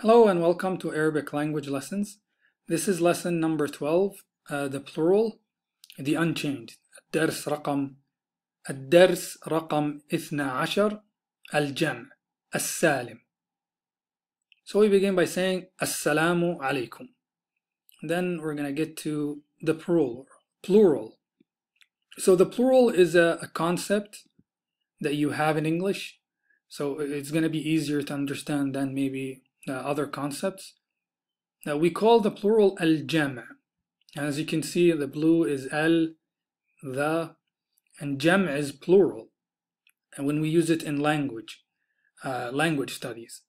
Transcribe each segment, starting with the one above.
Hello and welcome to Arabic language lessons. This is lesson number 12, the plural, the unchanged. الدرس رقم 12 الجمع السالم. So we begin by saying Assalamu alaikum. Then we're going to get to the plural. So the plural is a concept that you have in English. So it's going to be easier to understand than maybe other concepts. Now we call the plural al-jam'. As you can see, the blue is al, the, and jam' is plural. And when we use it in language studies.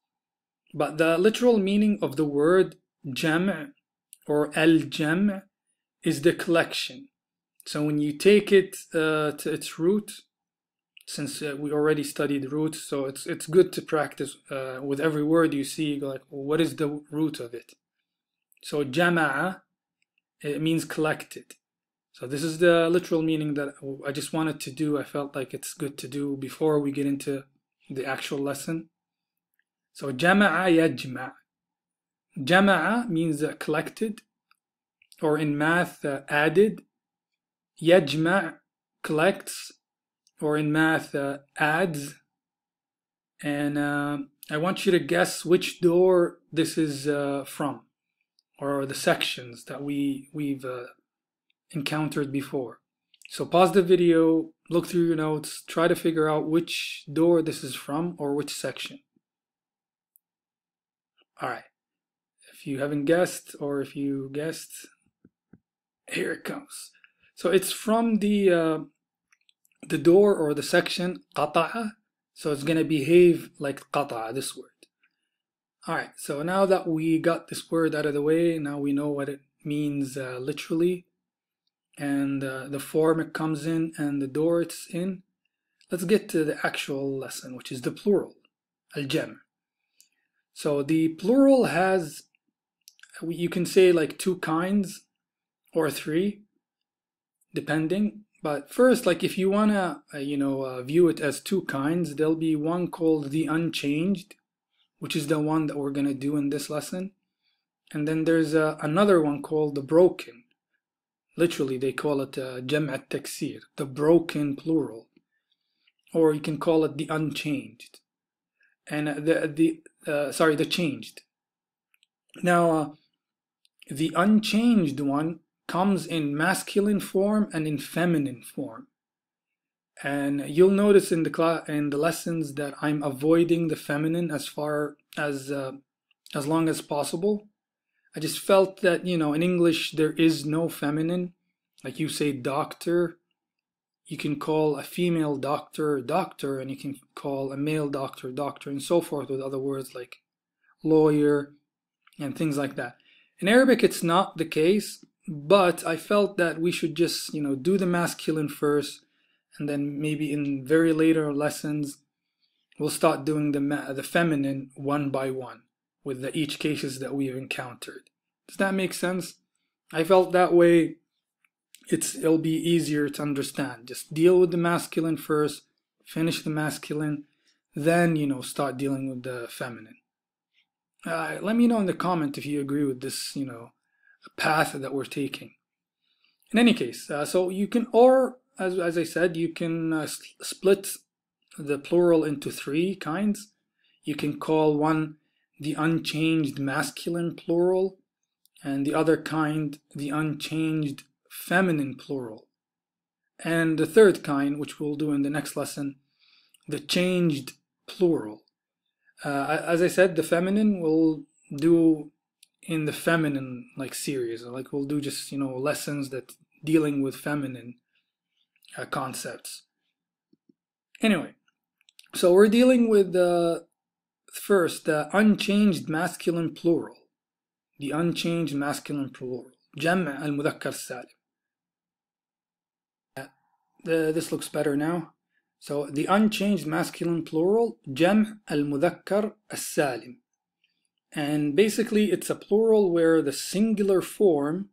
But the literal meaning of the word jam' or al-jam' is the collection. So when you take it to its root, since we already studied roots, so it's good to practice with every word you see. You go like, well, what is the root of it? So jama'a, it means collected. So this is the literal meaning that I just wanted to do. I felt like it's good to do before we get into the actual lesson. So jama'a yajma'. Jama'a means collected, or in math added. Yajma' collects, or in math adds. And I want you to guess which door this is from, or the sections that we've encountered before. So pause the video, look through your notes, try to figure out which door this is from or which section. Alright, if you haven't guessed, or if you guessed, here it comes. So it's from the door or the section qata'a, so it's going to behave like qata'a, this word. Alright, so now that we got this word out of the way, now we know what it means literally, and the form it comes in and the door it's in. Let's get to the actual lesson, which is the plural, al-jam'. So the plural has, you can say like two kinds or three, depending. But first, like if you want to, view it as two kinds, there'll be one called the unchanged, which is the one that we're going to do in this lesson. And then there's another one called the broken. Literally, they call it jam' at-taksir, the broken plural. Or you can call it the unchanged. And the changed. Now, the unchanged one comes in masculine form and in feminine form. And you'll notice in the lessons that I'm avoiding the feminine as long as possible. I just felt that, in English there is no feminine. Like you say doctor, you can call a female doctor doctor, and you can call a male doctor doctor, and so forth with other words like lawyer and things like that. In Arabic it's not the case. But I felt that we should just, do the masculine first, and then maybe in very later lessons, we'll start doing the feminine one by one with each cases that we've encountered. Does that make sense? I felt that way it'll be easier to understand. Just deal with the masculine first, finish the masculine, then, start dealing with the feminine. Let me know in the comment if you agree with this, path that we're taking. In any case, so you can, or as I said, you can split the plural into three kinds. You can call one the unchanged masculine plural, and the other kind the unchanged feminine plural, and the third kind, which we'll do in the next lesson, the changed plural. As I said, the feminine we'll do in the feminine series, like we'll do just lessons that dealing with feminine concepts. Anyway, so we're dealing with first the unchanged masculine plural, the unchanged masculine plural, jam' al-mudhakkar salim. This looks better now. So the unchanged masculine plural, jam' al-mudhakkar salim. And basically it's a plural where the singular form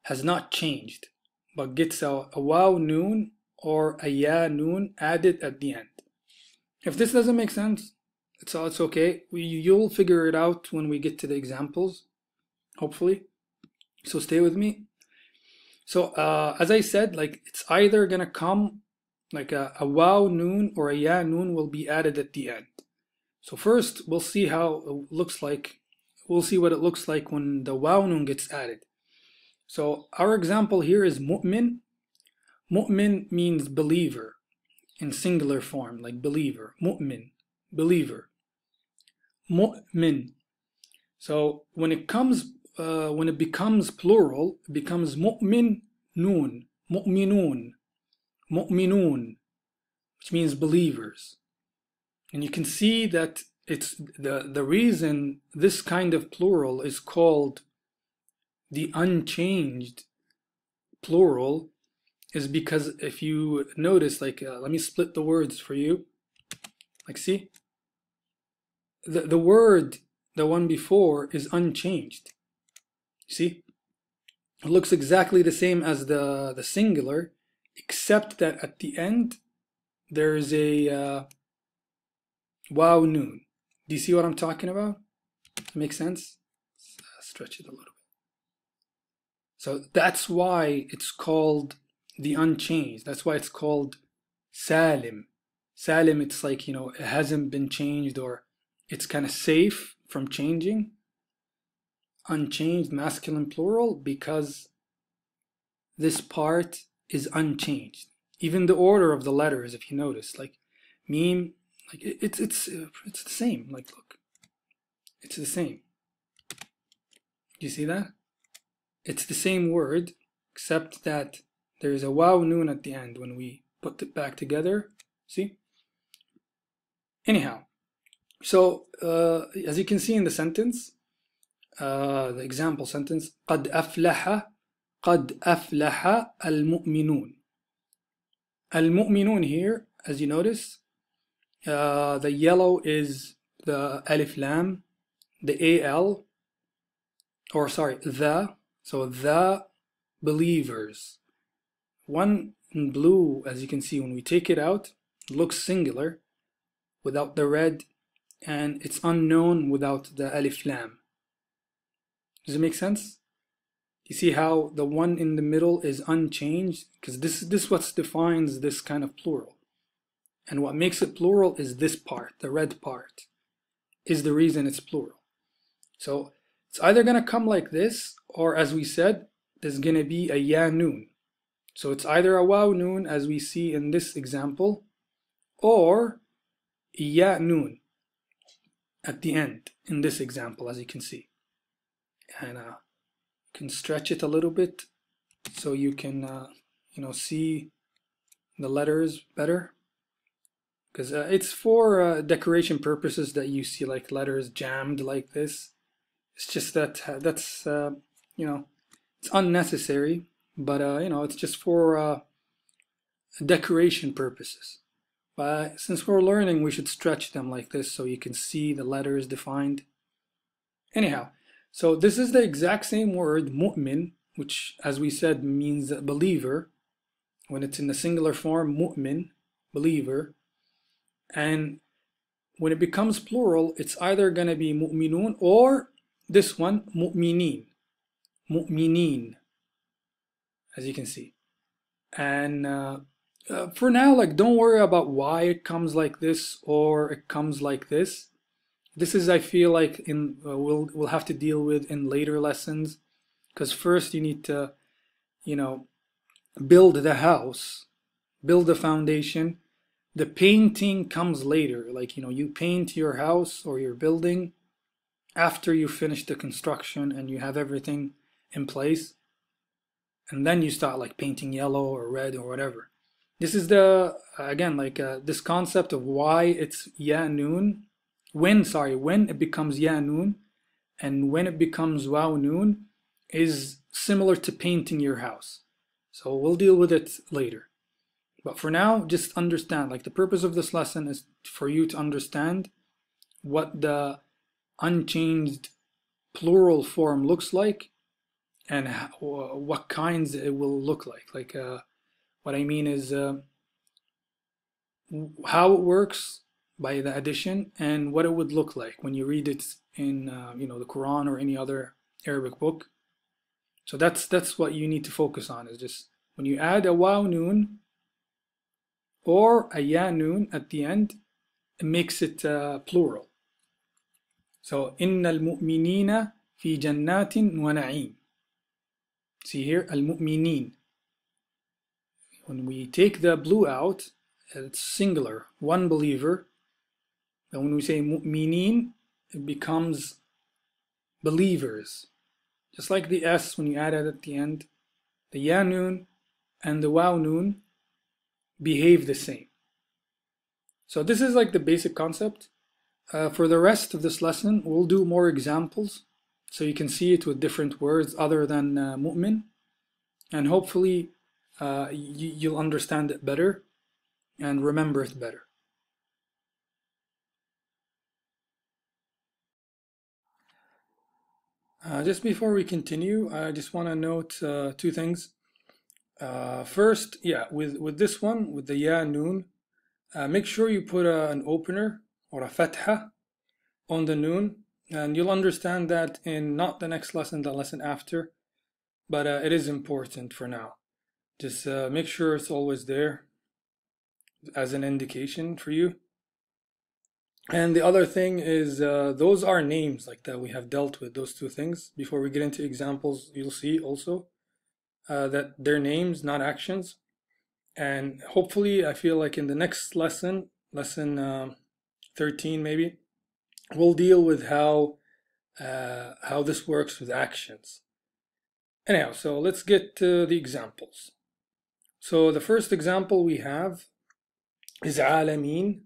has not changed, but gets a waw noon or a ya noon added at the end. If this doesn't make sense, It's okay. You'll figure it out when we get to the examples, hopefully. So stay with me. So as I said, like it's either gonna come like a waw noon or a ya noon will be added at the end. So first we'll see how it looks like. We'll see what it looks like when the waw noon gets added. So our example here is mu'min. Mu'min means believer in singular form, like believer. Mu'min, believer. Mu'min. So when it becomes plural, it becomes mu'min noon, mu'minun, mu'minun, which means believers. And you can see that it's the reason this kind of plural is called the unchanged plural is because if you notice, like let me split the words for you. Like see, the word, the one before, is unchanged. See, it looks exactly the same as the singular, except that at the end there's a waw noon. Do you see what I'm talking about? Does that make sense? Let's stretch it a little bit. So that's why it's called the unchanged. That's why it's called salim. Salim, it's like, you know, it hasn't been changed, or it's kind of safe from changing. Unchanged, masculine plural, because this part is unchanged. Even the order of the letters, if you notice, like meme, like it's the same. Like look, it's the same. Do you see that? It's the same word, except that there's a waw noon at the end when we put it back together. See? Anyhow, so as you can see in the sentence, the example sentence, قد أفلح المؤمنون. المؤمنون here, as you notice, the yellow is the alif lam, the al, or sorry, the, so the believers. One in blue, as you can see, when we take it out, it looks singular without the red, and it's unknown without the alif lam. Does it make sense? You see how the one in the middle is unchanged? Because this what defines this kind of plural. And what makes it plural is this part, the red part, is the reason it's plural. So it's either going to come like this, or as we said, there's going to be a ya noon. So it's either a waw noon, as we see in this example, or ya noon at the end in this example, as you can see. And can stretch it a little bit so you can see the letters better, because it's for decoration purposes that you see like letters jammed like this. It's just that that's it's unnecessary, but it's just for decoration purposes. But since we're learning, we should stretch them like this so you can see the letters defined. Anyhow, so this is the exact same word, mu'min, which, as we said, means believer. When it's in the singular form, mu'min, believer. And when it becomes plural, it's either going to be mu'minun or this one, mu'minin. Mu'minin, as you can see. And for now, like, don't worry about why it comes like this or it comes like this. This is, I feel like, in we'll have to deal with in later lessons, because first you need to, build the house, build the foundation. The painting comes later. Like, you paint your house or your building after you finish the construction and you have everything in place, and then you start like painting yellow or red or whatever. This is the again like this concept of why it's ya noon. When it becomes ya noon and when it becomes waw noon is similar to painting your house. So we'll deal with it later. But for now, just understand, like, the purpose of this lesson is for you to understand what the unchanged plural form looks like and what kinds it will look like. Like, what I mean is how it works, by the addition and what it would look like when you read it in the Quran or any other Arabic book. So that's what you need to focus on, is just when you add a waw noon or a ya noon at the end, it makes it plural. So إن المؤمنين في جنات ونعيم. See here, المؤمنين. When we take the blue out, it's singular, one believer. And when we say mu'minin, it becomes believers. Just like the S, when you add it at the end, the ya noon and the waw noon behave the same. So this is like the basic concept. For the rest of this lesson, we'll do more examples so you can see it with different words other than mu'min, and hopefully you'll understand it better and remember it better. Just before we continue, I just want to note two things. First, with this one, with the ya noon, make sure you put an opener or a fatha on the noon, and you'll understand that in not the next lesson, the lesson after, but it is important for now. Just make sure it's always there as an indication for you. And the other thing is, those are names like that we have dealt with, those two things. Before we get into examples, you'll see also that they're names, not actions. And hopefully, I feel like in the next lesson, lesson 13 maybe, we'll deal with how this works with actions. Anyhow, so let's get to the examples. So the first example we have is عالمين,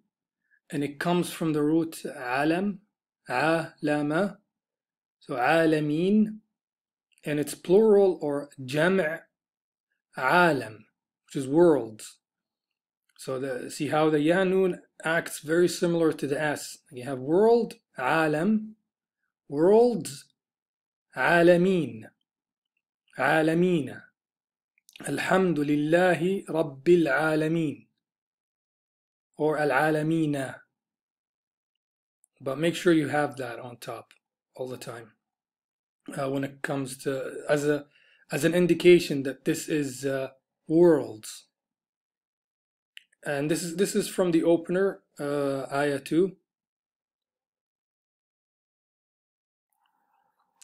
and it comes from the root alam, alama. So عالمين, and it's plural or jam' alam, which is worlds. So see how the ya noon acts very similar to the S. You have world, alam, worlds, عالمين, عالمين. الحمد لله رب العالمين, or al-alamina. But make sure you have that on top all the time when it comes to as an indication that this is worlds. And this is from the opener, ayah 2.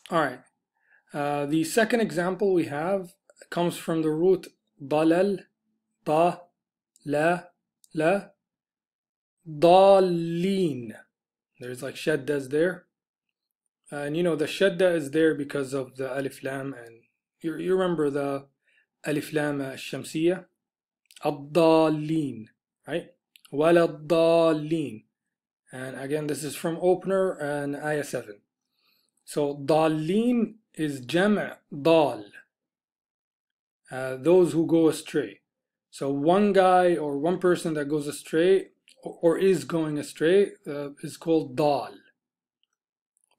All right. The second example we have comes from the root dalal, da, la, dalin. There's like shaddas there. And you know the shadda is there because of the alif lam, and you remember the alif lam shamsiyya, ad-dalin, right? Walad-dalin. And again, this is from opener and ayah 7. So dalin is jam' dal, those who go astray. So one guy or one person that goes astray or is going astray is called dal.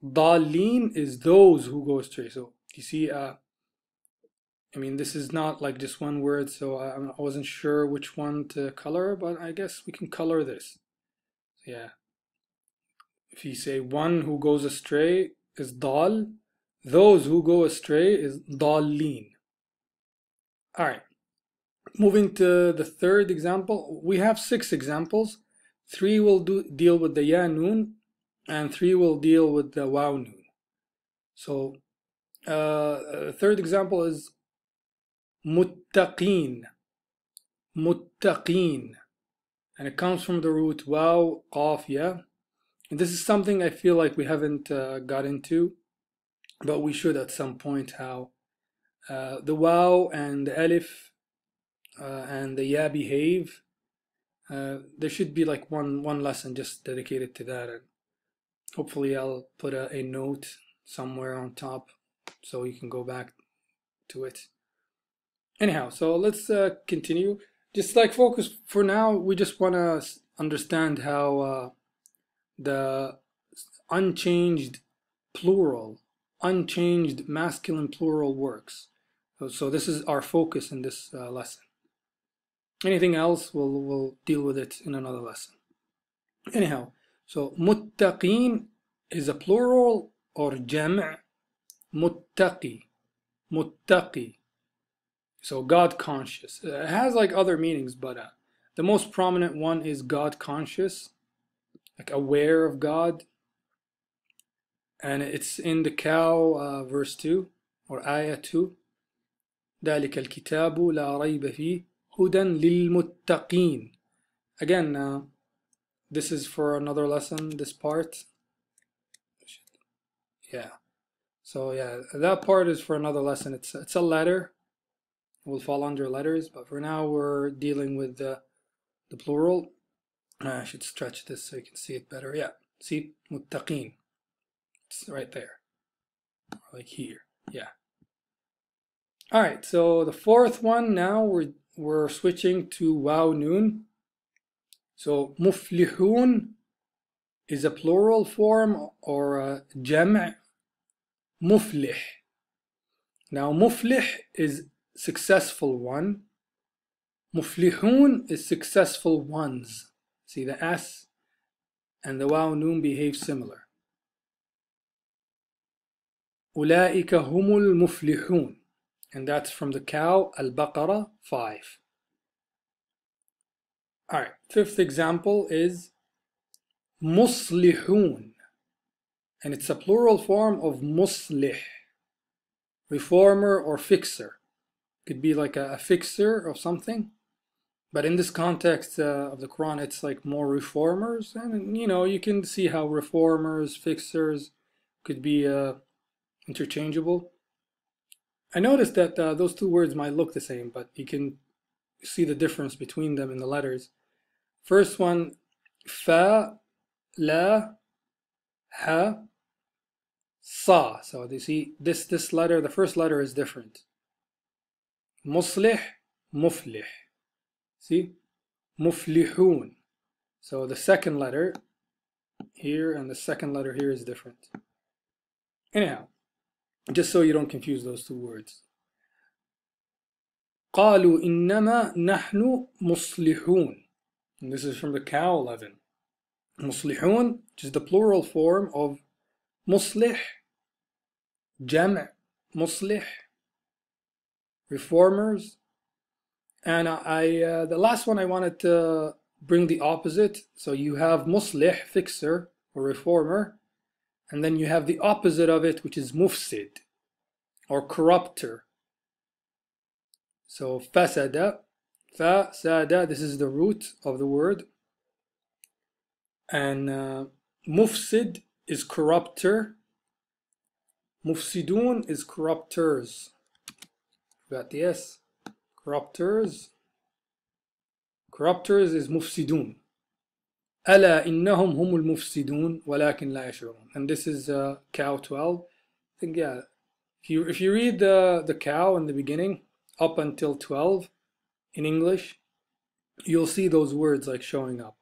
Dalin is those who go astray. So you see, I mean, this is not like just one word, so I wasn't sure which one to color, but I guess we can color this. Yeah. If you say one who goes astray is dal, those who go astray is dalin. All right. Moving to the third example, we have 6 examples. 3 will deal with the ya noon, and 3 will deal with the waw noon. So third example is muttaqeen, muttaqeen, and it comes from the root waw, qaf, ya. And this is something I feel like we haven't got into, but we should at some point, how the waw and the alif and the ya behave. There should be like one lesson just dedicated to that, and hopefully I'll put a note somewhere on top so you can go back to it. Anyhow, so let's continue. Just like focus for now, we just want to understand how the unchanged plural, unchanged masculine plural works. So this is our focus in this lesson. Anything else, we'll deal with it in another lesson. Anyhow, so muttaqeen is a plural or jam'. Muttaqi, muttaqi. So God conscious. It has like other meanings, but the most prominent one is God conscious, like aware of God. And it's in the cow verse 2 or ayah 2. ذلك الكتاب لا ريب فيه هدى للمتقين. Again, this is for another lesson, this part. Yeah. So yeah, that part is for another lesson. It's a letter. It will fall under letters, but for now we're dealing with the plural. I should stretch this so you can see it better. Yeah. See, muttaqeen. It's right there. Like here. Yeah. Alright, so the fourth one now we're switching to waw noon. So muflihun is a plural form or a jam'. Muflih. Now muflih is successful one. Muflihun is successful ones. See, the S and the waw noon behave similar. أولئك هم المفلحون. And that's from the cow, Al-Baqarah 5. Alright, fifth example is muslihun. And it's a plural form of muslih, reformer or fixer. Could be like a fixer of something. But in this context of the Quran, it's like more reformers. And you know, you can see how reformers, fixers could be interchangeable. I noticed that those two words might look the same, but you can see the difference between them in the letters. First one, fa, la, ha, sa. So you see this letter, the first letter is different. Muslih, muflih. See? Muflihun. So the second letter here and the second letter here is different. Anyhow, just so you don't confuse those two words. قالوا إنما نحن مصلحون. And this is from the cow 11. مصلحون, which is the plural form of muslih, jam', muslih, reformers. And the last one I wanted to bring the opposite. So you have muslih, fixer or reformer, and then you have the opposite of it, which is mufsid or corrupter. So fasada, fasada, this is the root of the word. And mufsid is corrupter. Mufsidun is corrupters. Got the S. Corrupters. Corrupters is mufsidun. ألا إنهم هم المفسدون ولكن لا يشعرون. And this is cow 12. I think yeah. If you read the cow in the beginning up until 12 in English, you'll see those words like showing up.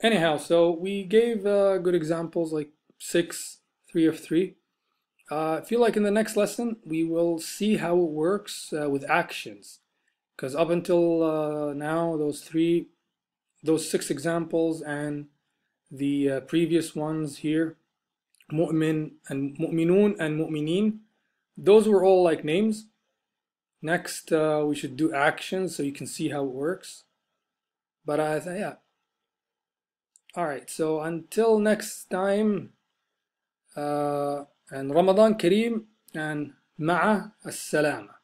Anyhow, so we gave good examples like 6, 3 of 3. I feel like in the next lesson we will see how it works with actions, because up until now those 6 examples and the previous ones here, mu'min and mu'minun and mu'minin, those were all like names. Next we should do actions so you can see how it works. But yeah. Alright, so until next time, and Ramadan Kareem and ma'a as-salama.